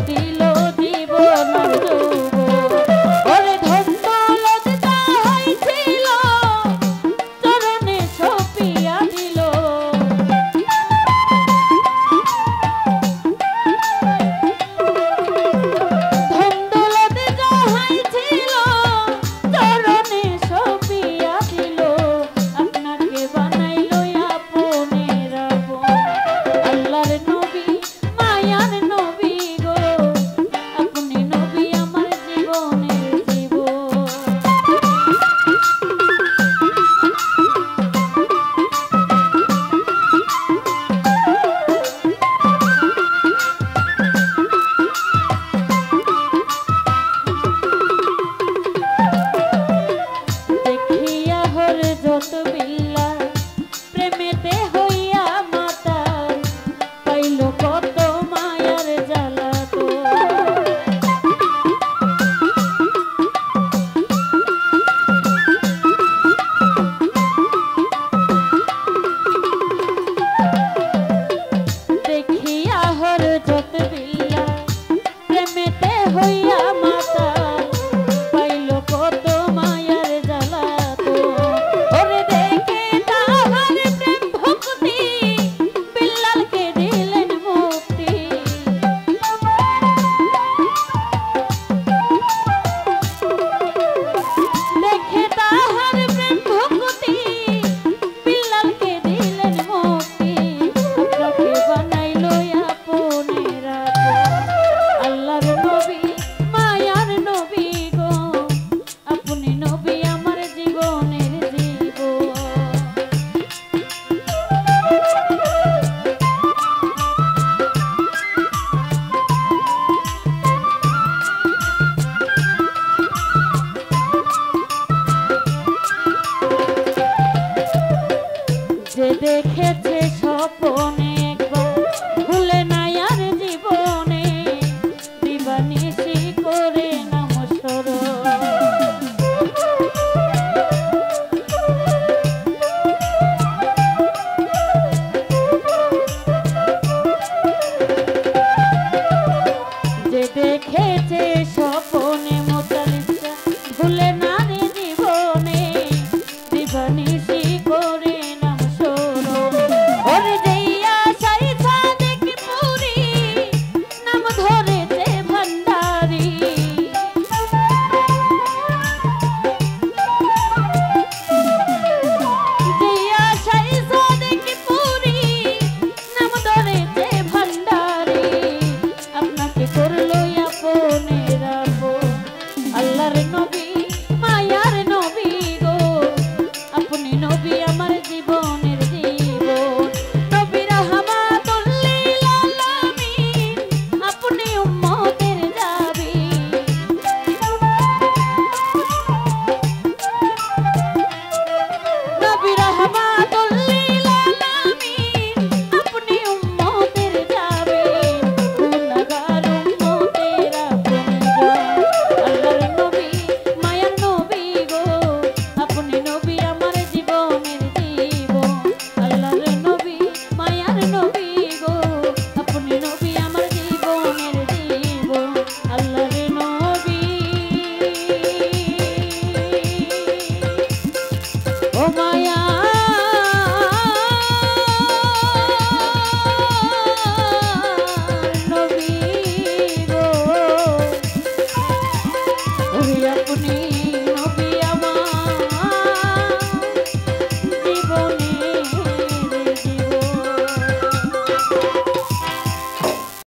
দিল জীবন আর যৌবন। ওরে ধন দৌলত যাহাই ছিল চরণে সপিয়া দিল। ধন দৌলত যাহাই ছিল চরণে সপিয়া দিল। আপনাকে বানাইলো আপনের আপন। আল্লাহর নবী মায়ার নবী গো, আপনি নবী আমার জীবনের জীবন। দেখিয়া হর যত বিল্লা প্রেমেতে হইয়া মাতার, পাইল কত মায়ার জ্বালা তো। দেখিয়া হর যত বিল্লা প্রেমেতে হইয়া মাতার, পাইল কত মায়ার জ্বালা তো। ওরে দেখে তাহার প্রেম ভক্তি বিল্লালকে দিলেন মুক্তি। দেখে তাহার প্রেম ভক্তি বিল্লালকে দিলেন মুক্তি। আপনাকে বানাইলো আপনের আপন। আল্লাহর নবী মায়ার নবী গো, আপনি নবী আমার জীবনের জীবন। যে দেখেছে স্বপনে একবার ভুলে নাই আর জীবনে, দিবানিশি করে নাম স্মরণ। যে দেখেছে স্বপনে মোতালিসা ভুলে না রে জীবনে, দিবানিশি করে নাম স্মরণ। ওরে যেই আশাই সাদেক পুরি নাম ধরেছে ভান্ডারি। যেই আশাই সাদেক পুরি নাম ধরেছে ভান্ডারি। আপনাকে করলো আপনের আপন। আল্লাহর নবী মায়ার নবী গো, আপনি নবী আমার জীবনের জীবন। নবী রাহমাতুল লিল আলামিন, আপনি উম্মতের জাবিন। নবী রাহমাতুল লিল আলামিন, আপনি উম্মতের জাবিন। গুনাহগার উম্মতের আপনজন। আল্লাহর নবী মায়ার নবী গো, আপনি নবী আমার জীবনের জীবন। আল্লাহর নবী মায়ার নবী গো, আপনি নবী আমার জীবনের জীবন। আল্লাহর নবী ও মায়া নবী গো, ওরে আপনি